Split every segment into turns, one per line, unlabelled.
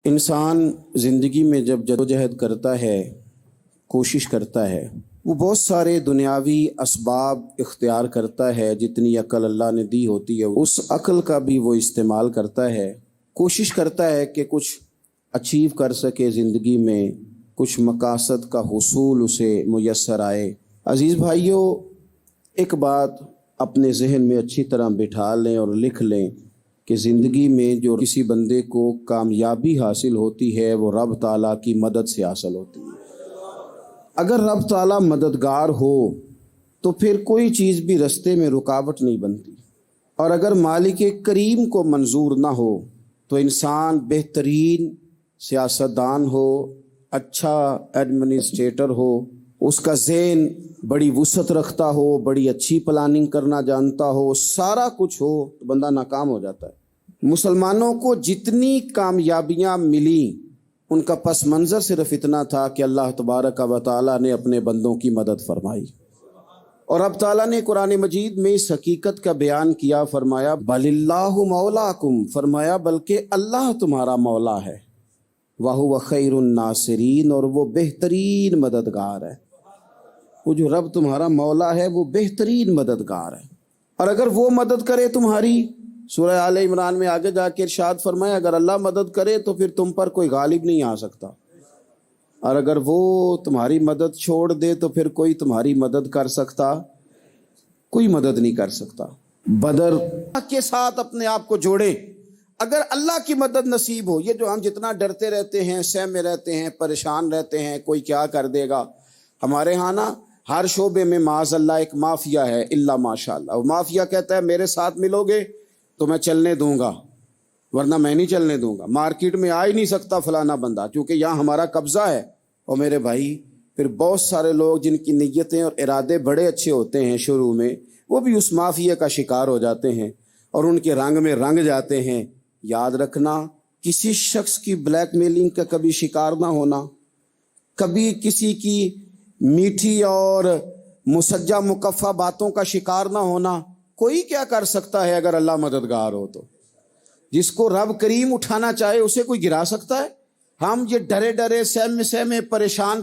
انسان زندگی میں جب جدوجہد کرتا ہے، کوشش کرتا ہے، وہ بہت سارے دنیاوی اسباب اختیار کرتا ہے۔ جتنی عقل اللہ نے دی ہوتی ہے اس عقل کا بھی وہ استعمال کرتا ہے، کوشش کرتا ہے کہ کچھ اچیو کر سکے زندگی میں، کچھ مقاصد کا حصول اسے میسر آئے۔ عزیز بھائیوں، ایک بات اپنے ذہن میں اچھی طرح بٹھا لیں اور لکھ لیں کہ زندگی میں جو کسی بندے کو کامیابی حاصل ہوتی ہے وہ رب تعالیٰ کی مدد سے حاصل ہوتی ہے۔ اگر رب تعالیٰ مددگار ہو تو پھر کوئی چیز بھی رستے میں رکاوٹ نہیں بنتی، اور اگر مالک کریم کو منظور نہ ہو تو انسان بہترین سیاستدان ہو، اچھا ایڈمنسٹریٹر ہو، اس کا ذہن بڑی وسعت رکھتا ہو، بڑی اچھی پلاننگ کرنا جانتا ہو، سارا کچھ ہو، تو بندہ ناکام ہو جاتا ہے۔ مسلمانوں کو جتنی کامیابیاں ملیں ان کا پس منظر صرف اتنا تھا کہ اللہ تبارک و تعالیٰ نے اپنے بندوں کی مدد فرمائی، اور اب تعالیٰ نے قرآن مجید میں اس حقیقت کا بیان کیا، فرمایا بل اللہ مولاکم، فرمایا بلکہ اللہ تمہارا مولا ہے، وَهُوَ خَيْرُ النَّاصِرِينَ، اور وہ بہترین مددگار ہے۔ وہ جو رب تمہارا مولا ہے وہ بہترین مددگار ہے، اور اگر وہ مدد کرے تمہاری، سورہ آل عمران میں آگے جا کے ارشاد فرمایا اگر اللہ مدد کرے تو پھر تم پر کوئی غالب نہیں آ سکتا، اور اگر وہ تمہاری مدد چھوڑ دے تو پھر کوئی تمہاری مدد کر سکتا؟ کوئی مدد نہیں کر سکتا۔ بدر کے ساتھ اپنے آپ کو جوڑے، اگر اللہ کی مدد نصیب ہو۔ یہ جو ہم جتنا ڈرتے رہتے ہیں، سہمے رہتے ہیں، پریشان رہتے ہیں کوئی کیا کر دے گا، ہمارے ہاں نا ہر شعبے میں معاذ اللہ ایک مافیا ہے، الا ماشاء اللہ۔ وہ مافیا کہتا ہے میرے ساتھ ملو گے تو میں چلنے دوں گا، ورنہ میں نہیں چلنے دوں گا، مارکیٹ میں آ ہی نہیں سکتا فلانا بندہ، کیونکہ یہاں ہمارا قبضہ ہے۔ اور میرے بھائی پھر بہت سارے لوگ جن کی نیتیں اور ارادے بڑے اچھے ہوتے ہیں شروع میں، وہ بھی اس مافیا کا شکار ہو جاتے ہیں اور ان کے رنگ میں رنگ جاتے ہیں۔ یاد رکھنا، کسی شخص کی بلیک میلنگ کا کبھی شکار نہ ہونا، کبھی کسی کی میٹھی اور مسجع مکفہ باتوں کا شکار نہ ہونا۔ کوئی کیا کر سکتا ہے اگر اللہ مددگار ہو تو؟ جس کو رب کریم اٹھانا چاہے اسے کوئی گرا سکتا ہے؟ ہم یہ ڈرے ڈرے سہمے پریشان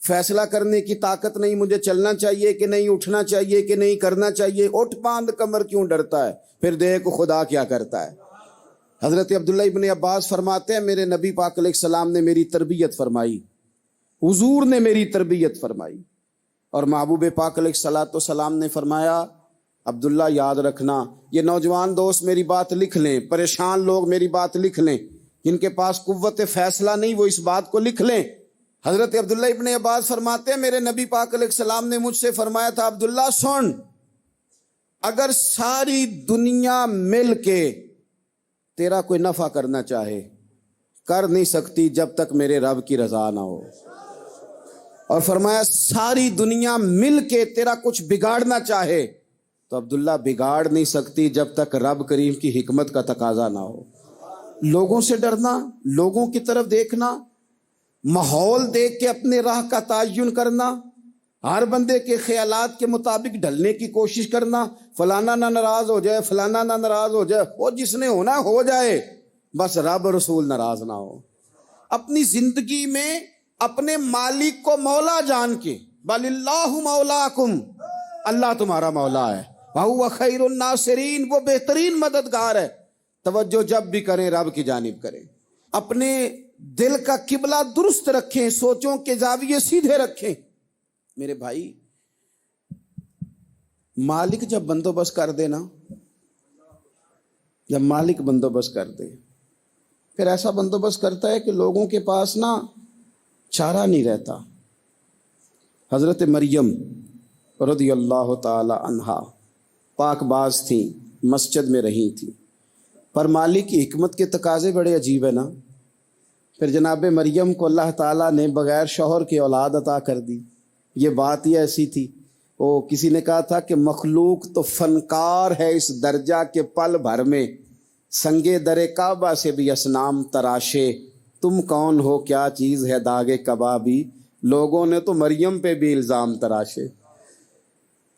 فیصلہ کرنے کی طاقت نہیں، مجھے چلنا چاہیے کہ نہیں، اٹھنا چاہیے کہ نہیں، کرنا چاہیے، اٹھ باندھ کمر کیوں ڈرتا ہے؟ پھر دیکھ خدا کیا کرتا ہے۔ حضرت عبداللہ ابن عباس فرماتے ہیں میرے نبی پاک علیہ السلام نے میری تربیت فرمائی، حضور نے میری تربیت فرمائی، اور محبوب پاک علیہ السلام نے فرمایا عبداللہ یاد رکھنا، یہ نوجوان دوست میری بات لکھ لیں، پریشان لوگ میری بات لکھ لیں، جن کے پاس قوت فیصلہ نہیں وہ اس بات کو لکھ لیں۔ حضرت عبداللہ ابن عباس فرماتے ہیں میرے نبی پاک علیہ السلام نے مجھ سے فرمایا تھا عبداللہ سن، اگر ساری دنیا مل کے تیرا کوئی نفع کرنا چاہے کر نہیں سکتی جب تک میرے رب کی رضا نہ ہو، اور فرمایا ساری دنیا مل کے تیرا کچھ بگاڑنا چاہے تو عبداللہ بگاڑ نہیں سکتی جب تک رب کریم کی حکمت کا تقاضا نہ ہو۔ لوگوں سے ڈرنا، لوگوں کی طرف دیکھنا، ماحول دیکھ کے اپنے راہ کا تعین کرنا، ہر بندے کے خیالات کے مطابق ڈھلنے کی کوشش کرنا، فلانا نہ ناراض ہو جائے، فلانا نہ ناراض ہو جائے، وہ جس نے ہونا ہو جائے، بس رب رسول ناراض نہ ہو۔ اپنی زندگی میں اپنے مالک کو مولا جان کے، بل اللہ مولاکم، اللہ تمہارا مولا ہے، وَهُوَ خَيْرُ النَّاصِرِينَ، وہ بہترین مددگار ہے۔ توجہ جب بھی کریں رب کی جانب کریں، اپنے دل کا قبلہ درست رکھیں، سوچوں کے زاویے سیدھے رکھیں۔ میرے بھائی مالک جب بندوبست کر دے نا، جب مالک بندوبست کر دے پھر ایسا بندوبست کرتا ہے کہ لوگوں کے پاس نا چارہ نہیں رہتا۔ حضرت مریم رضی اللہ تعالی عنہا پاک باز تھیں، مسجد میں رہی تھیں، پر مالک کی حکمت کے تقاضے بڑے عجیب ہے نا۔ پھر جناب مریم کو اللہ تعالیٰ نے بغیر شوہر کی اولاد عطا کر دی۔ یہ بات ہی ایسی تھی، وہ کسی نے کہا تھا کہ مخلوق تو فنکار ہے اس درجہ کے پل بھر میں سنگے در کعبہ سے بھی اصنام تراشے، تم کون ہو کیا چیز ہے داغ کبابی، لوگوں نے تو مریم پہ بھی الزام تراشے۔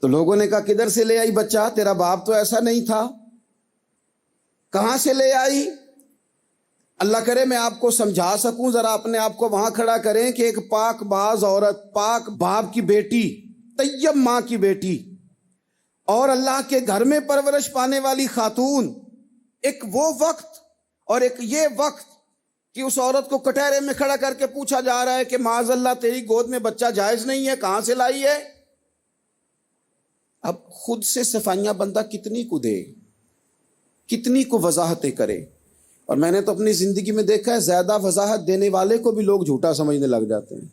تو لوگوں نے کہا کدھر سے لے آئی بچہ، تیرا باپ تو ایسا نہیں تھا، کہاں سے لے آئی؟ اللہ کرے میں آپ کو سمجھا سکوں، ذرا اپنے آپ کو وہاں کھڑا کریں کہ ایک پاک باز عورت، پاک باپ کی بیٹی، طیب ماں کی بیٹی اور اللہ کے گھر میں پرورش پانے والی خاتون، ایک وہ وقت اور ایک یہ وقت کہ اس عورت کو کٹہرے میں کھڑا کر کے پوچھا جا رہا ہے کہ معاذ اللہ تیری گود میں بچہ جائز نہیں ہے، کہاں سے لائی ہے؟ اب خود سے صفائیاں بندہ کتنی کو دے، کتنی کو وضاحتیں کرے. اور میں نے تو اپنی زندگی میں دیکھا ہے زیادہ وضاحت دینے والے کو بھی لوگ جھوٹا سمجھنے لگ جاتے ہیں.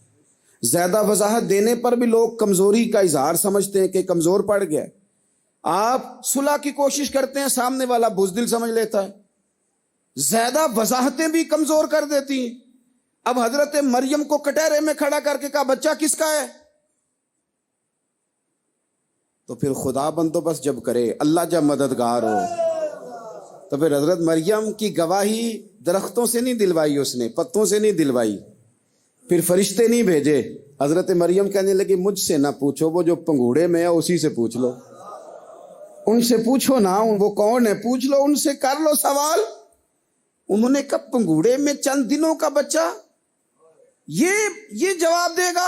زیادہ وضاحت دینے پر بھی لوگ کمزوری کا اظہار سمجھتے ہیں کہ کمزور پڑ گیا. آپ صلح کی کوشش کرتے ہیں، سامنے والا بزدل سمجھ لیتا ہے. زیادہ وضاحتیں بھی کمزور کر دیتی ہیں. اب حضرت مریم کو کٹہرے میں کھڑا کر کے کہا بچہ کس کا ہے؟ تو پھر خدا بندوبست جب کرے، اللہ جب مددگار ہو، تو پھر حضرت مریم کی گواہی درختوں سے نہیں دلوائی، اس نے پتوں سے نہیں دلوائی، پھر فرشتے نہیں بھیجے. حضرت مریم کہنے لگی مجھ سے نہ پوچھو، وہ جو پنگوڑے میں ہے اسی سے پوچھ لو، ان سے پوچھو نا، وہ کون ہے پوچھ لو، ان سے کر لو سوال. انہوں نے کہا پنگوڑے میں چند دنوں کا بچہ یہ جواب دے گا؟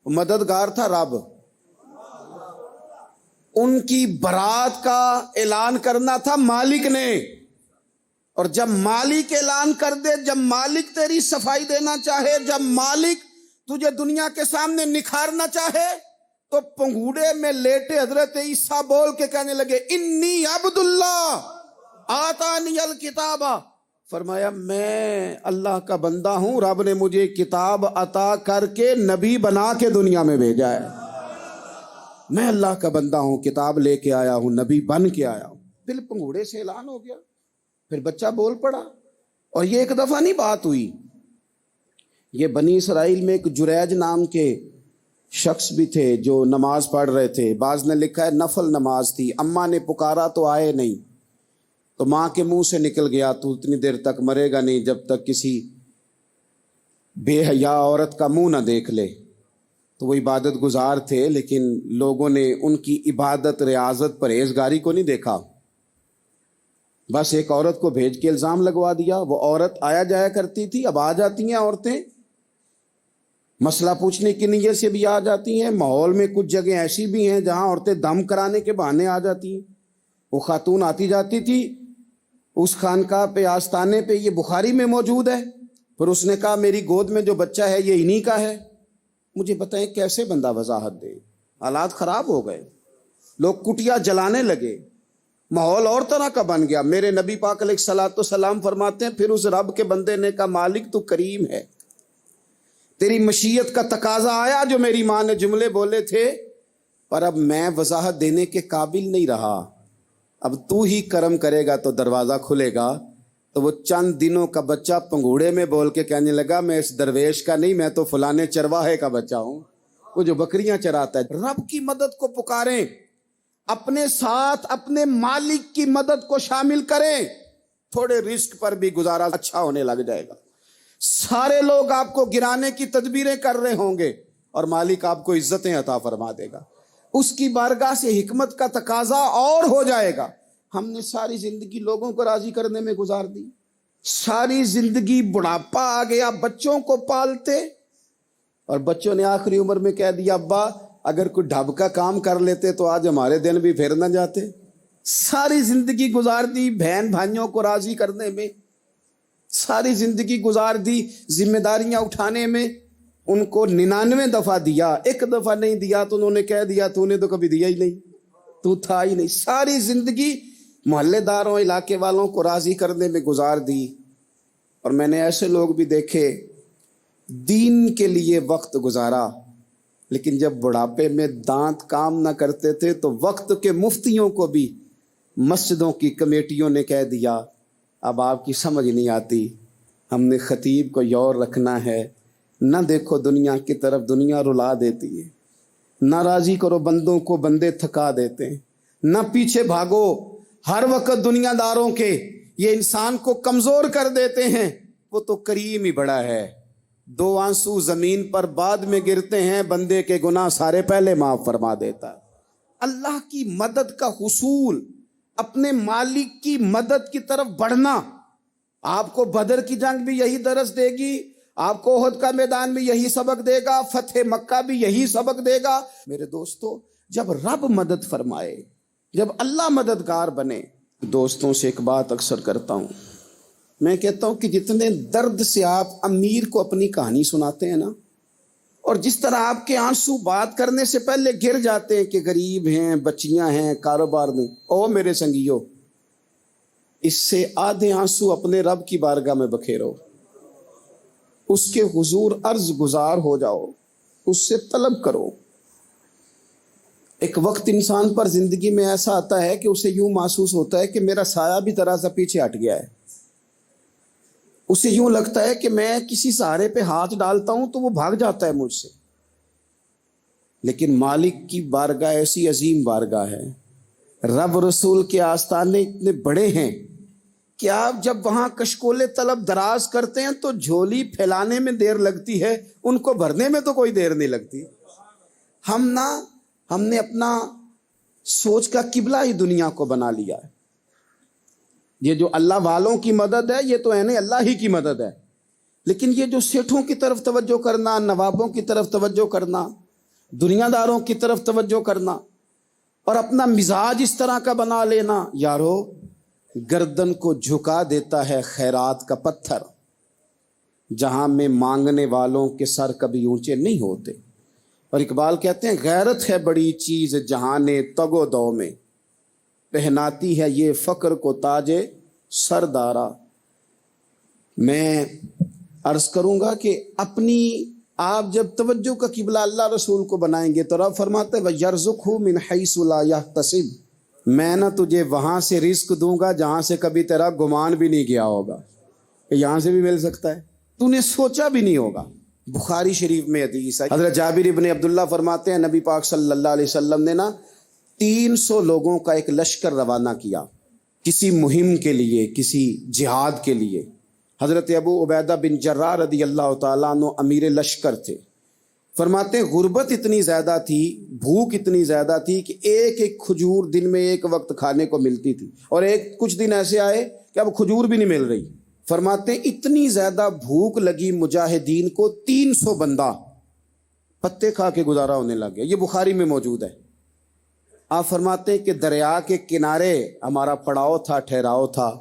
مددگار تھا رب. ان کی برات کا اعلان کرنا تھا مالک نے، اور جب مالک اعلان کر دے، جب مالک تیری صفائی دینا چاہے، جب مالک تجھے دنیا کے سامنے نکھارنا چاہے، تو پنگوڑے میں لیٹے حضرت عیسیٰ بول کے کہنے لگے انی عبد اللہ آتانی الکتاب، فرمایا میں اللہ کا بندہ ہوں، رب نے مجھے کتاب عطا کر کے نبی بنا کے دنیا میں بھیجا ہے. میں اللہ کا بندہ ہوں، کتاب لے کے آیا ہوں، نبی بن کے آیا ہوں. پھر پنگوڑے سے اعلان ہو گیا، پھر بچہ بول پڑا. اور یہ ایک دفعہ نہیں بات ہوئی، یہ بنی اسرائیل میں ایک جریج نام کے شخص بھی تھے جو نماز پڑھ رہے تھے. بعض نے لکھا ہے نفل نماز تھی. اماں نے پکارا تو آئے نہیں، تو ماں کے منہ سے نکل گیا تو اتنی دیر تک مرے گا نہیں جب تک کسی بے حیا عورت کا منہ نہ دیکھ لے. تو وہ عبادت گزار تھے، لیکن لوگوں نے ان کی عبادت، ریاضت، پرہیزگاری کو نہیں دیکھا. بس ایک عورت کو بھیج کے الزام لگوا دیا. وہ عورت آیا جایا کرتی تھی، اب آ جاتی ہیں عورتیں، مسئلہ پوچھنے کی نیت سے بھی آ جاتی ہیں. ماحول میں کچھ جگہ ایسی بھی ہیں جہاں عورتیں دم کرانے کے بہانے آ جاتی ہیں. وہ خاتون آتی جاتی تھی اس خانقاہ پہ، آستانے پہ، یہ بخاری میں موجود ہے. پھر اس نے کہا میری گود میں جو بچہ ہے یہ انہی کا ہے. مجھے بتائیں کیسے بندہ وضاحت دے؟ حالات خراب ہو گئے، لوگ کٹیا جلانے لگے، ماحول اور طرح کا بن گیا. میرے نبی پاک علیہ الصلوۃ والسلام فرماتے ہیں پھر اس رب کے بندے نے کہا مالک تو کریم ہے، تیری مشیت کا تقاضا آیا جو میری ماں نے جملے بولے تھے، پر اب میں وضاحت دینے کے قابل نہیں رہا، اب تو ہی کرم کرے گا تو دروازہ کھلے گا. تو وہ چند دنوں کا بچہ پنگوڑے میں بول کے کہنے لگا میں اس درویش کا نہیں، میں تو فلانے چرواہے کا بچہ ہوں، وہ جو بکریاں چراتا ہے. رب کی مدد کو پکاریں، اپنے ساتھ اپنے مالک کی مدد کو شامل کریں، تھوڑے رزق پر بھی گزارا اچھا ہونے لگ جائے گا. سارے لوگ آپ کو گرانے کی تدبیریں کر رہے ہوں گے اور مالک آپ کو عزتیں عطا فرما دے گا. اس کی بارگاہ سے حکمت کا تقاضا اور ہو جائے گا. ہم نے ساری زندگی لوگوں کو راضی کرنے میں گزار دی، ساری زندگی بڑھاپا آ گیا بچوں کو پالتے، اور بچوں نے آخری عمر میں کہہ دیا ابا اگر کوئی ڈھب کا کام کر لیتے تو آج ہمارے دن بھی پھر نہ جاتے. ساری زندگی گزار دی بہن بھائیوں کو راضی کرنے میں، ساری زندگی گزار دی ذمہ داریاں اٹھانے میں. ان کو 99 دفعہ دیا، ایک دفعہ نہیں دیا تو انہوں نے کہہ دیا تو نے تو کبھی دیا ہی نہیں، تو تھا ہی نہیں. ساری زندگی محلے داروں، علاقے والوں کو راضی کرنے میں گزار دی. اور میں نے ایسے لوگ بھی دیکھے دین کے لیے وقت گزارا، لیکن جب بڑھاپے میں دانت کام نہ کرتے تھے تو وقت کے مفتیوں کو بھی مسجدوں کی کمیٹیوں نے کہہ دیا اب آپ کی سمجھ نہیں آتی، ہم نے خطیب کو یور رکھنا ہے، نہ دیکھو دنیا کی طرف، دنیا رلا دیتی ہے، نہ راضی کرو بندوں کو، بندے تھکا دیتے ہیں، نہ پیچھے بھاگو ہر وقت دنیا داروں کے، یہ انسان کو کمزور کر دیتے ہیں. وہ تو کریم ہی بڑا ہے، 2 آنسو زمین پر بعد میں گرتے ہیں، بندے کے گناہ سارے پہلے معاف فرما دیتا. اللہ کی مدد کا حصول، اپنے مالک کی مدد کی طرف بڑھنا، آپ کو بدر کی جنگ بھی یہی درس دے گی، آپ کو احد کا میدان بھی یہی سبق دے گا، فتح مکہ بھی یہی سبق دے گا۔ میرے دوستو، جب رب مدد فرمائے، جب اللہ مددگار بنے، دوستوں سے ایک بات اکثر کرتا ہوں، میں کہتا ہوں کہ جتنے درد سے آپ امیر کو اپنی کہانی سناتے ہیں نا، اور جس طرح آپ کے آنسو بات کرنے سے پہلے گر جاتے ہیں کہ غریب ہیں، بچیاں ہیں، کاروبار نہیں، او میرے سنگیو، اس سے آدھے آنسو اپنے رب کی بارگاہ میں بکھیرو، اس کے حضور عرض گزار ہو جاؤ، اس سے طلب کرو۔ ایک وقت انسان پر زندگی میں ایسا آتا ہے کہ اسے یوں محسوس ہوتا ہے کہ میرا سایہ بھی ذرا سا پیچھے ہٹ گیا ہے، اسے یوں لگتا ہے کہ میں کسی سہارے پہ ہاتھ ڈالتا ہوں تو وہ بھاگ جاتا ہے مجھ سے۔ لیکن مالک کی بارگاہ ایسی عظیم بارگاہ ہے، رب رسول کے آستانے اتنے بڑے ہیں کہ آپ جب وہاں کشکول طلب دراز کرتے ہیں تو جھولی پھیلانے میں دیر لگتی ہے، ان کو بھرنے میں تو کوئی دیر نہیں لگتی۔ ہم نے اپنا سوچ کا قبلہ ہی دنیا کو بنا لیا ہے۔ یہ جو اللہ والوں کی مدد ہے یہ تو اللہ ہی کی مدد ہے، لیکن یہ جو سیٹھوں کی طرف توجہ کرنا، نوابوں کی طرف توجہ کرنا، دنیا داروں کی طرف توجہ کرنا اور اپنا مزاج اس طرح کا بنا لینا، یارو گردن کو جھکا دیتا ہے خیرات کا پتھر، جہاں میں مانگنے والوں کے سر کبھی اونچے نہیں ہوتے۔ اور اقبال کہتے ہیں غیرت ہے بڑی چیز جہانے تگ و دو میں، پہناتی ہے یہ فقر کو تاج سردارا۔ میں عرض کروں گا کہ اپنی آپ جب توجہ کا قبلہ اللہ رسول کو بنائیں گے تو رب فرماتے ہیں وَيَرْزُقْهُ مِنْ حَيْثُ لَا يَحْتَسِبُ، میں نہ تجھے وہاں سے رزق دوں گا جہاں سے کبھی تیرا گمان بھی نہیں گیا ہوگا کہ یہاں سے بھی مل سکتا ہے، تو نے سوچا بھی نہیں ہوگا۔ بخاری شریف میں حدیث ہے، حضرت جابر ابن عبداللہ فرماتے ہیں نبی پاک صلی اللہ علیہ وسلم نے 300 لوگوں کا ایک لشکر روانہ کیا کسی مہم کے لیے، کسی جہاد کے لیے۔ حضرت ابو عبیدہ بن جراح رضی اللہ تعالیٰ عنہ امیر لشکر تھے۔ فرماتے ہیں غربت اتنی زیادہ تھی، بھوک اتنی زیادہ تھی کہ ایک ایک کھجور دن میں ایک وقت کھانے کو ملتی تھی، اور کچھ دن ایسے آئے کہ اب کھجور بھی نہیں مل رہی۔ فرماتے ہیں اتنی زیادہ بھوک لگی مجاہدین کو، 300 بندہ پتے کھا کے گزارا ہونے لگ گیا۔ یہ بخاری میں موجود ہے۔ آپ فرماتے ہیں کہ دریا کے کنارے ہمارا پڑاؤ تھا، ٹھہراؤ تھا،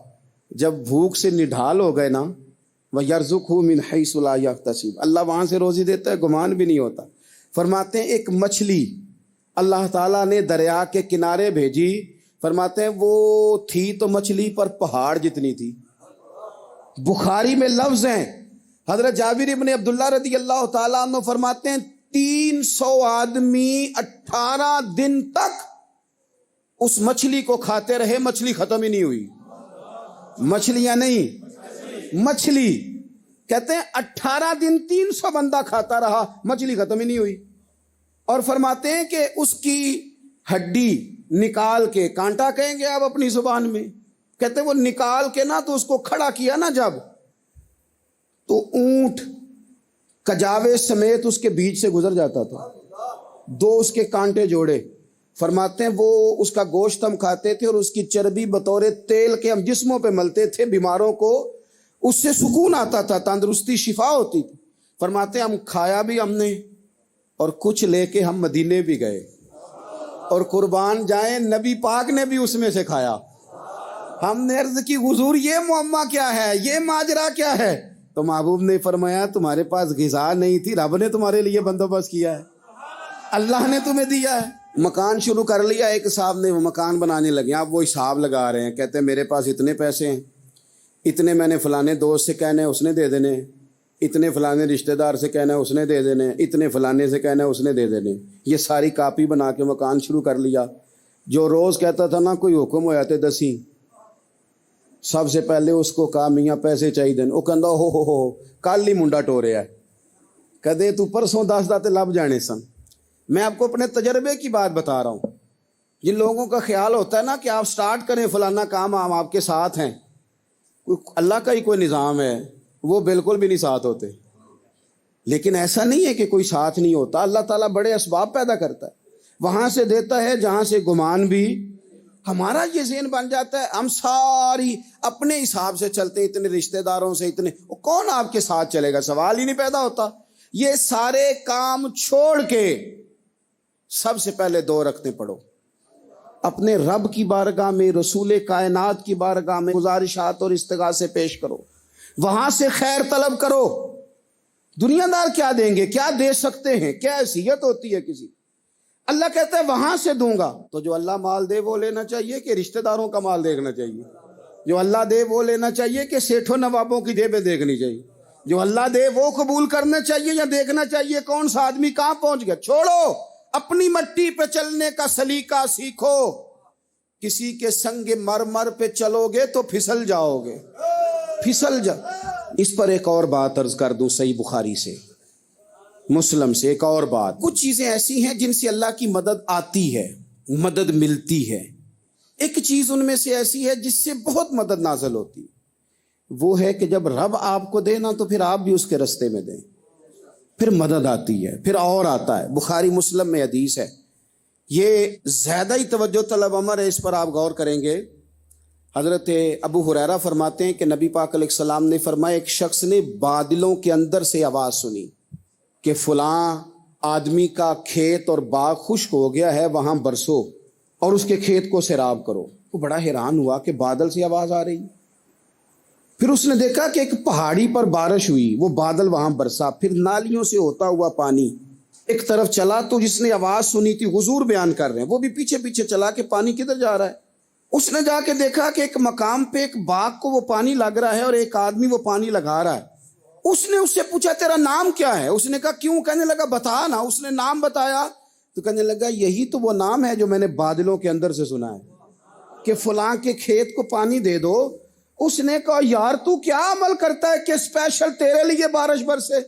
جب بھوک سے نڈھال ہو گئے نا، وَيَرْزُقْهُ مِنْ حَيْثُ لَا يَحْتَسِبُ، اللہ وہاں سے روزی دیتا ہے، گمان بھی نہیں ہوتا۔ فرماتے ہیں ایک مچھلی اللہ تعالیٰ نے دریا کے کنارے بھیجی، فرماتے ہیں وہ تھی تو مچھلی پر پہاڑ جتنی تھی۔ بخاری میں لفظ ہیں، حضرت جابر ابن عبداللہ رضی اللہ تعالیٰ عنہ فرماتے ہیں 300 آدمی 18 دن تک اس مچھلی کو کھاتے رہے، مچھلی ختم ہی نہیں ہوئی۔ مچھلیاں نہیں، مچھلی کہتے ہیں 18 دن 300 بندہ کھاتا رہا، مچھلی ختم ہی نہیں ہوئی۔ اور فرماتے ہیں کہ اس کی ہڈی نکال کے، کانٹا کہیں گے آپ اپنی زبان میں، کہتے ہیں وہ نکال کے نا تو اس کو کھڑا کیا نا جب، تو اونٹ کجاوے سمیت اس کے بیچ سے گزر جاتا تھا، 2 اس کے کانٹے جوڑے۔ فرماتے ہیں وہ اس کا گوشت ہم کھاتے تھے اور اس کی چربی بطور تیل کے ہم جسموں پہ ملتے تھے، بیماروں کو اس سے سکون آتا تھا، تندرستی شفا ہوتی تھی۔ فرماتے ہیں ہم کھایا بھی ہم نے، اور کچھ لے کے ہم مدینے بھی گئے، اور قربان جائیں نبی پاک نے بھی اس میں سے کھایا۔ ہم نے عرض کی حضور یہ معمہ کیا ہے، یہ ماجرا کیا ہے؟ تو محبوب نے فرمایا تمہارے پاس غذا نہیں تھی، رب نے تمہارے لیے بندوبست کیا ہے، اللہ نے تمہیں دیا ہے۔ مکان شروع کر لیا، ایک صاحب نے وہ مکان بنانے لگے، آپ وہ حساب لگا رہے ہیں، کہتے ہیں میرے پاس اتنے پیسے ہیں، اتنے میں نے فلانے دوست سے کہنا ہے اس نے دے دینے، اتنے فلانے رشتہ دار سے کہنا ہے اس نے دے دینے، اتنے فلانے سے کہنا ہے اس نے دے دینے۔ یہ ساری کاپی بنا کے مکان شروع کر لیا۔ جو روز کہتا تھا نا کوئی حکم ہو جاتے 10 سب سے پہلے اس کو کہا میاں پیسے چاہیے، وہ کہندا ہو کل ہی منڈا ٹوریا ہے، کدے تو پرسوں 10 داتے لب جانے سن۔ میں آپ کو اپنے تجربے کی بات بتا رہا ہوں۔ جن لوگوں کا خیال ہوتا ہے نا کہ آپ سٹارٹ کریں فلانا کام، ہم آپ کے ساتھ ہیں، اللہ کا ہی کوئی نظام ہے، وہ بالکل بھی نہیں ساتھ ہوتے۔ لیکن ایسا نہیں ہے کہ کوئی ساتھ نہیں ہوتا، اللہ تعالیٰ بڑے اسباب پیدا کرتا ہے، وہاں سے دیتا ہے جہاں سے گمان بھی ہمارا یہ ذہن بن جاتا ہے، ہم ساری اپنے حساب سے چلتے ہیں، اتنے رشتہ داروں سے، اتنے، کون آپ کے ساتھ چلے گا؟ سوال ہی نہیں پیدا ہوتا۔ یہ سارے کام چھوڑ کے سب سے پہلے 2 رکعتیں پڑھو، اپنے رب کی بارگاہ میں، رسول کائنات کی بارگاہ میں گزارشات اور استغاثے پیش کرو، وہاں سے خیر طلب کرو۔ دنیا دار کیا دیں گے؟ کیا دے سکتے ہیں؟ کیا حیثیت ہوتی ہے کسی؟ اللہ کہتا ہے وہاں سے دوں گا۔ تو جو اللہ مال دے وہ لینا چاہیے کہ رشتہ داروں کا مال دیکھنا چاہیے؟ جو اللہ دے وہ لینا چاہیے کہ سیٹھوں نوابوں کی جیبیں دیکھنی چاہیے؟ جو اللہ دے وہ قبول کرنا چاہیے یا دیکھنا چاہیے کون سا آدمی کہاں پہنچ گیا؟ چھوڑو، اپنی مٹی پہ چلنے کا سلیقہ سیکھو۔ کسی کے سنگ مرمر پہ چلو گے تو پھسل جاؤ گے، پھسل جا۔ اس پر ایک اور بات عرض کر دوں، صحیح بخاری سے، مسلم سے ایک اور بات۔ کچھ چیزیں ایسی ہیں جن سے اللہ کی مدد آتی ہے، مدد ملتی ہے۔ ایک چیز ان میں سے ایسی ہے جس سے بہت مدد نازل ہوتی ہے، وہ ہے کہ جب رب آپ کو دے نا تو پھر آپ بھی اس کے رستے میں دیں، پھر مدد آتی ہے، پھر اور آتا ہے۔ بخاری مسلم میں حدیث ہے، یہ زیادہ ہی توجہ طلب امر ہے، اس پر آپ غور کریں گے۔ حضرت ابو ہریرہ فرماتے ہیں کہ نبی پاک علیہ السلام نے فرمایا، ایک شخص نے بادلوں کے اندر سے آواز سنی کہ فلاں آدمی کا کھیت اور باغ خشک ہو گیا ہے، وہاں برسو اور اس کے کھیت کو سیراب کرو۔ وہ بڑا حیران ہوا کہ بادل سے آواز آ رہی۔ پھر اس نے دیکھا کہ ایک پہاڑی پر بارش ہوئی، وہ بادل وہاں برسا، پھر نالیوں سے ہوتا ہوا پانی ایک طرف چلا۔ تو جس نے آواز سنی تھی، حضور بیان کر رہے ہیں، وہ بھی پیچھے پیچھے چلا کہ پانی کدھر جا رہا ہے۔ اس نے جا کے دیکھا کہ ایک مقام پہ ایک باغ کو وہ پانی لگ رہا ہے اور ایک آدمی وہ پانی لگا رہا ہے۔ اس نے اس سے پوچھا تیرا نام کیا ہے؟ اس نے کہا کیوں؟ کہنے لگا بتا نا۔ اس نے نام بتایا تو کہنے لگا یہی تو وہ نام ہے جو میں نے بادلوں کے اندر سے سنا ہے کہ فلاں کے کھیت کو پانی دے دو۔ اس نے کہا یار تو کیا عمل کرتا ہے کہ اسپیشل تیرے لیے بارش برسے؟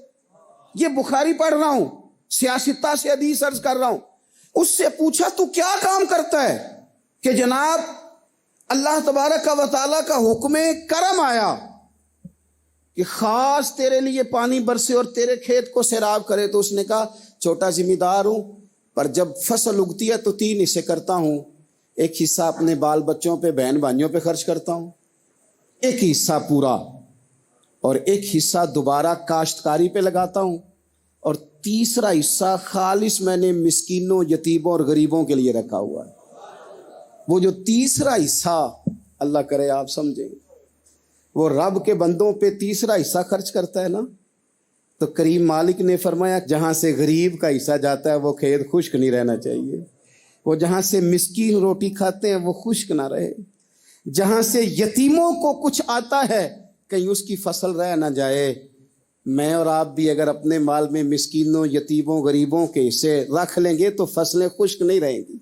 یہ بخاری پڑھ رہا ہوں، سیاستہ سے حدیث عرض کر رہا ہوں۔ اس سے پوچھا تو کیا کام کرتا ہے کہ جناب اللہ تبارک و تعالیٰ کا حکم کرم آیا کہ خاص تیرے لیے پانی برسے اور تیرے کھیت کو سیراب کرے؟ تو اس نے کہا چھوٹا ذمہ دار ہوں، پر جب فصل اگتی ہے تو 3 حصے کرتا ہوں، ایک حصہ اپنے بال بچوں پہ، بہن بھائیوں پہ خرچ کرتا ہوں، ایک حصہ پورا، اور ایک حصہ دوبارہ کاشتکاری پہ لگاتا ہوں، اور تیسرا حصہ خالص میں نے مسکینوں، یتیموں اور غریبوں کے لیے رکھا ہوا ہے۔ وہ جو تیسرا حصہ، اللہ کرے آپ سمجھیں، وہ رب کے بندوں پہ تیسرا حصہ خرچ کرتا ہے نا، تو کریم مالک نے فرمایا جہاں سے غریب کا حصہ جاتا ہے وہ کھیت خشک نہیں رہنا چاہیے، وہ جہاں سے مسکین روٹی کھاتے ہیں وہ خشک نہ رہے، جہاں سے یتیموں کو کچھ آتا ہے کہیں اس کی فصل رہ نہ جائے۔ میں اور آپ بھی اگر اپنے مال میں مسکینوں، یتیموں، غریبوں کے حصے رکھ لیں گے تو فصلیں خشک نہیں رہیں گی،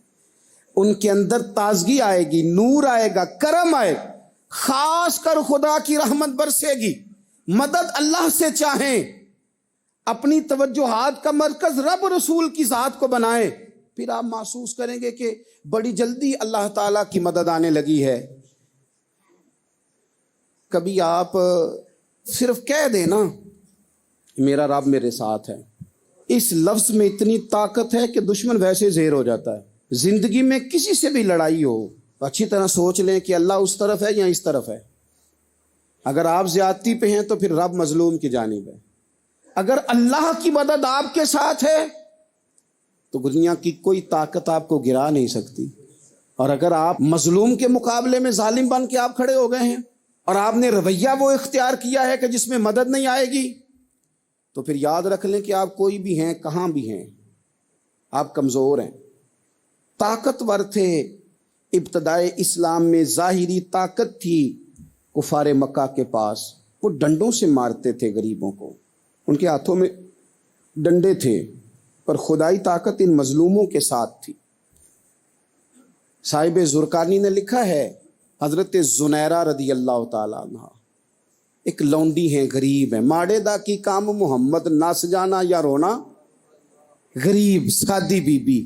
ان کے اندر تازگی آئے گی، نور آئے گا، کرم آئے گا، خاص کر خدا کی رحمت برسے گی۔ مدد اللہ سے چاہیں، اپنی توجہات کا مرکز رب رسول کی ذات کو بنائیں، پھر آپ محسوس کریں گے کہ بڑی جلدی اللہ تعالیٰ کی مدد آنے لگی ہے۔ کبھی آپ صرف کہہ دیں نا میرا رب میرے ساتھ ہے، اس لفظ میں اتنی طاقت ہے کہ دشمن ویسے زہر ہو جاتا ہے۔ زندگی میں کسی سے بھی لڑائی ہو، اچھی طرح سوچ لیں کہ اللہ اس طرف ہے یا اس طرف ہے۔ اگر آپ زیادتی پہ ہیں تو پھر رب مظلوم کی جانب ہے۔ اگر اللہ کی مدد آپ کے ساتھ ہے تو دنیا کی کوئی طاقت آپ کو گرا نہیں سکتی، اور اگر آپ مظلوم کے مقابلے میں ظالم بن کے آپ کھڑے ہو گئے ہیں اور آپ نے رویہ وہ اختیار کیا ہے کہ جس میں مدد نہیں آئے گی، تو پھر یاد رکھ لیں کہ آپ کوئی بھی ہیں، کہاں بھی ہیں، آپ کمزور ہیں۔ طاقتور تھے ابتدائے اسلام میں، ظاہری طاقت تھی کفار مکہ کے پاس، وہ ڈنڈوں سے مارتے تھے غریبوں کو، ان کے ہاتھوں میں ڈنڈے تھے، پر خدائی طاقت ان مظلوموں کے ساتھ تھی۔ صاحب زرقانی نے لکھا ہے، حضرت زنیرہ رضی اللہ تعالیٰ عنہ ایک لونڈی ہیں، غریب ہیں، ماڑے دا کی کام محمد نس جانا یا رونا، غریب سادی بی بی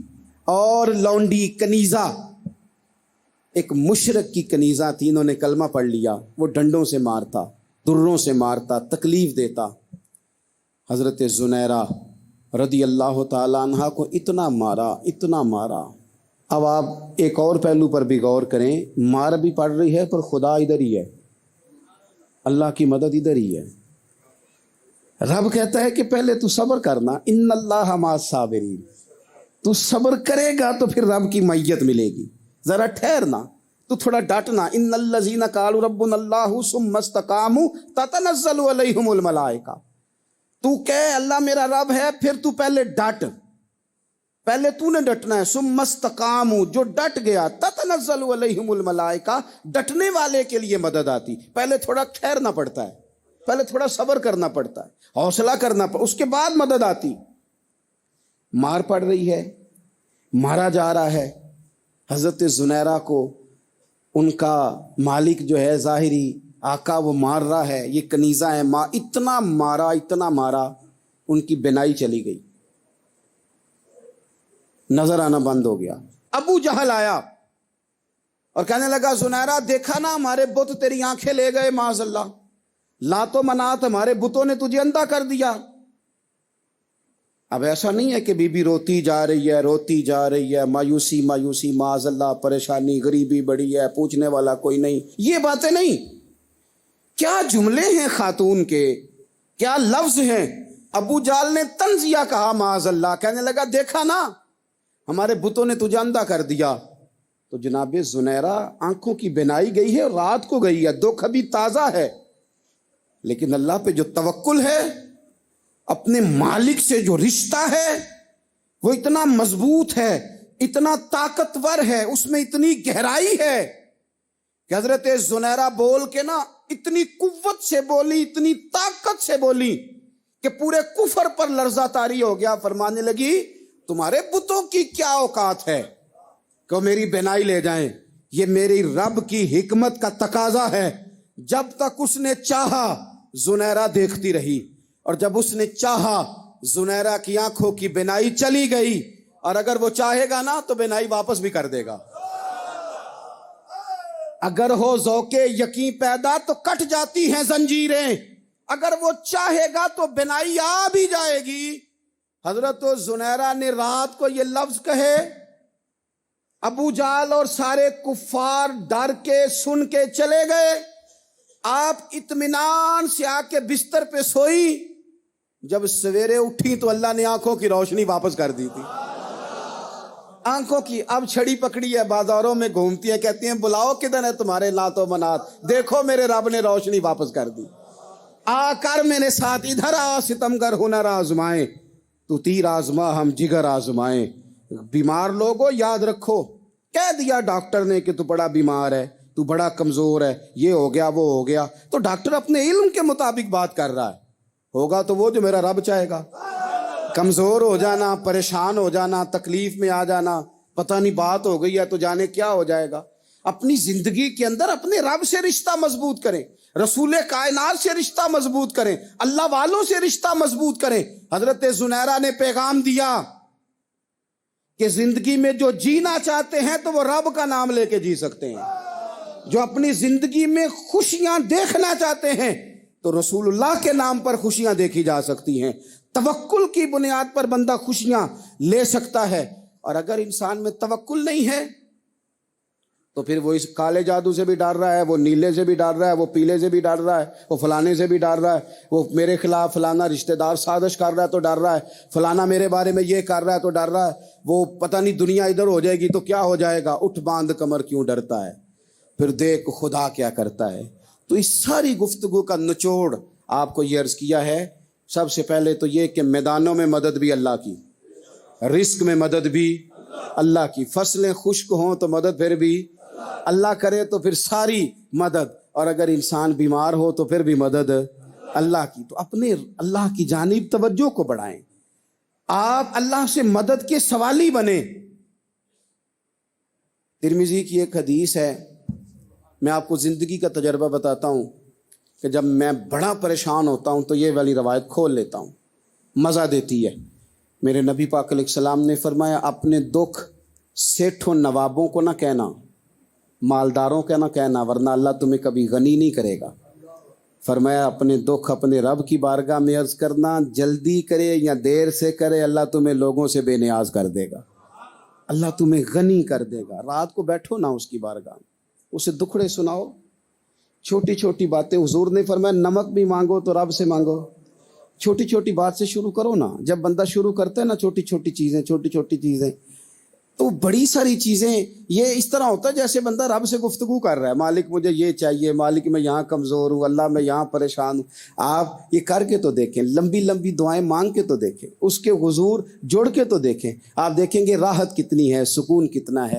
اور لونڈی کنیزہ، ایک مشرک کی کنیزہ تھی، انہوں نے کلمہ پڑھ لیا، وہ ڈنڈوں سے مارتا، دروں سے مارتا، تکلیف دیتا۔ حضرت زنیرہ رضی اللہ تعالیٰ عنہ کو اتنا مارا، اتنا مارا، اب آپ ایک اور پہلو پر بھی غور کریں، مار بھی پڑ رہی ہے پر خدا ادھر ہی ہے، اللہ کی مدد ادھر ہی ہے۔ رب کہتا ہے کہ پہلے تو صبر کرنا، ان اللہ مع الصابرین، تو صبر کرے گا تو پھر رب کی معیت ملے گی، ذرا ٹھہرنا، تو تھوڑا ڈٹنا۔ ان الذین قالوا ربنا اللہ ثم استقاموا تتنزل علیہم الملائکہ، تو کہے اللہ میرا رب ہے، پھر تو پہلے ڈٹ، پہلے تو نے ڈٹنا ہے۔ ثم استقاموا، جو ڈٹ گیا، تتنزل علیہم الملائکہ، ڈٹنے والے کے لیے مدد آتی، پہلے تھوڑا ٹھہرنا پڑتا ہے، پہلے تھوڑا صبر کرنا پڑتا ہے، حوصلہ کرنا پڑتا، اس کے بعد مدد آتی۔ مار پڑ رہی ہے، مارا جا رہا ہے، حضرت زنیرہ کو ان کا مالک جو ہے ظاہری آقا وہ مار رہا ہے، یہ کنیزہ ہے، اتنا مارا ان کی بینائی چلی گئی، نظر آنا بند ہو گیا۔ ابو جہل آیا اور کہنے لگا زنیرہ دیکھا نا ہمارے بت تیری آنکھیں لے گئے، معاذ اللہ، لات و منات ہمارے بتوں نے تجھے اندھا کر دیا۔ اب ایسا نہیں ہے کہ بی بی روتی جا رہی ہے، مایوسی معاذ اللہ، پریشانی، غریبی بڑی ہے، پوچھنے والا کوئی نہیں، یہ باتیں نہیں۔ کیا جملے ہیں خاتون کے، کیا لفظ ہیں۔ ابو جہل نے تنزیہ کہا معاذ اللہ، کہنے لگا دیکھا نا ہمارے بتوں نے تجھے اندھا کر دیا۔ تو جناب زنیرہ آنکھوں کی بینائی گئی ہے، رات کو گئی ہے، دکھ ابھی تازہ ہے، لیکن اللہ پہ جو توکل ہے، اپنے مالک سے جو رشتہ ہے وہ اتنا مضبوط ہے، اتنا طاقتور ہے، اس میں اتنی گہرائی ہے کہ حضرت زنیرہ بول کے نا اتنی قوت سے بولی، اتنی طاقت سے بولی کہ پورے کفر پر لرزہ طاری ہو گیا۔ فرمانے لگی تمہارے بتوں کی کیا اوقات ہے کہ وہ میری بینائی لے جائیں، یہ میری رب کی حکمت کا تقاضا ہے۔ جب تک اس نے چاہا زنیرہ دیکھتی رہی، اور جب اس نے چاہا زنیرہ کی آنکھوں کی بینائی چلی گئی، اور اگر وہ چاہے گا نا تو بینائی واپس بھی کر دے گا۔ اگر ہو ذوق یقین پیدا تو کٹ جاتی ہیں زنجیریں، اگر وہ چاہے گا تو بینائی آ بھی جائے گی۔ حضرت زنیرہ نے رات کو یہ لفظ کہے، ابو جہل اور سارے کفار ڈر کے سن کے چلے گئے، آپ اطمینان سے آ کے بستر پہ سوئی۔ جب سویرے اٹھی تو اللہ نے آنکھوں کی روشنی واپس کر دی تھی، آنکھوں کی۔ اب چھڑی پکڑی ہے، بازاروں میں گھومتی ہے، کہتی ہیں بلاؤ کدھر ہے تمہارے لات و منات، دیکھو میرے رب نے روشنی واپس کر دی۔ آ کر میرے ساتھ ادھر آ، ستمگر ہنر آزمائیں، تو تیر آزما ہم جگر آزمائیں۔ بیمار لوگوں یاد رکھو، کہہ دیا ڈاکٹر نے کہ تو بڑا بیمار ہے، تو بڑا کمزور ہے، یہ ہو گیا وہ ہو گیا، تو ڈاکٹر اپنے علم کے مطابق بات کر رہا ہے، ہوگا تو وہ جو میرا رب چاہے گا۔ کمزور ہو جانا، پریشان ہو جانا، تکلیف میں آ جانا، پتہ نہیں بات ہو گئی ہے تو جانے کیا ہو جائے گا۔ اپنی زندگی کے اندر اپنے رب سے رشتہ مضبوط کریں، رسول کائنات سے رشتہ مضبوط کریں، اللہ والوں سے رشتہ مضبوط کریں۔ حضرت زنیرہ نے پیغام دیا کہ زندگی میں جو جینا چاہتے ہیں تو وہ رب کا نام لے کے جی سکتے ہیں، جو اپنی زندگی میں خوشیاں دیکھنا چاہتے ہیں تو رسول اللہ کے نام پر خوشیاں دیکھی جا سکتی ہیں۔ توکل کی بنیاد پر بندہ خوشیاں لے سکتا ہے، اور اگر انسان میں توکل نہیں ہے تو پھر وہ اس کالے جادو سے بھی ڈر رہا ہے، وہ نیلے سے بھی ڈر رہا ہے، وہ پیلے سے بھی ڈر رہا ہے، وہ فلانے سے بھی ڈر رہا ہے، وہ میرے خلاف فلانا رشتہ دار سازش کر رہا ہے تو ڈر رہا ہے، فلانا میرے بارے میں یہ کر رہا ہے تو ڈر رہا ہے، وہ پتہ نہیں دنیا ادھر ہو جائے گی تو کیا ہو جائے گا، اٹھ باندھ کمر کیوں ڈرتا ہے، پھر دیکھ خدا کیا کرتا ہے۔ تو اس ساری گفتگو کا نچوڑ آپ کو یہ عرض کیا ہے، سب سے پہلے تو یہ کہ میدانوں میں مدد بھی اللہ کی، رزق میں مدد بھی اللہ کی، فصلیں خشک ہوں تو مدد پھر بھی اللہ کرے، تو پھر ساری مدد، اور اگر انسان بیمار ہو تو پھر بھی مدد اللہ کی۔ تو اپنے اللہ کی جانب توجہ کو بڑھائیں، آپ اللہ سے مدد کے سوالی بنیں۔ ترمذی کی ایک حدیث ہے، میں آپ کو زندگی کا تجربہ بتاتا ہوں کہ جب میں بڑا پریشان ہوتا ہوں تو یہ والی روایت کھول لیتا ہوں، مزہ دیتی ہے۔ میرے نبی پاک علیہ السلام نے فرمایا اپنے دکھ سیٹھوں نوابوں کو نہ کہنا، مالداروں کا نہ کہنا، ورنہ اللہ تمہیں کبھی غنی نہیں کرے گا۔ فرمایا اپنے دکھ اپنے رب کی بارگاہ میں عرض کرنا، جلدی کرے یا دیر سے کرے اللہ تمہیں لوگوں سے بے نیاز کر دے گا۔ اللہ تمہیں غنی کر دے گا. رات کو بیٹھو نا اس کی بارگاہ میں, اسے دکھڑے سناؤ, چھوٹی چھوٹی باتیں. حضور نے فرمایا نمک بھی مانگو تو رب سے مانگو. چھوٹی چھوٹی بات سے شروع کرو نا. جب بندہ شروع کرتا ہے نا چھوٹی چھوٹی چیزیں تو بڑی ساری چیزیں یہ اس طرح ہوتا ہے جیسے بندہ رب سے گفتگو کر رہا ہے. مالک مجھے یہ چاہیے, مالک میں یہاں کمزور ہوں, اللہ میں یہاں پریشان ہوں. آپ یہ کر کے تو دیکھیں, لمبی لمبی دعائیں مانگ کے تو دیکھیں, اس کے حضور جڑ کے تو دیکھیں. آپ دیکھیں گے راحت کتنی ہے, سکون کتنا ہے.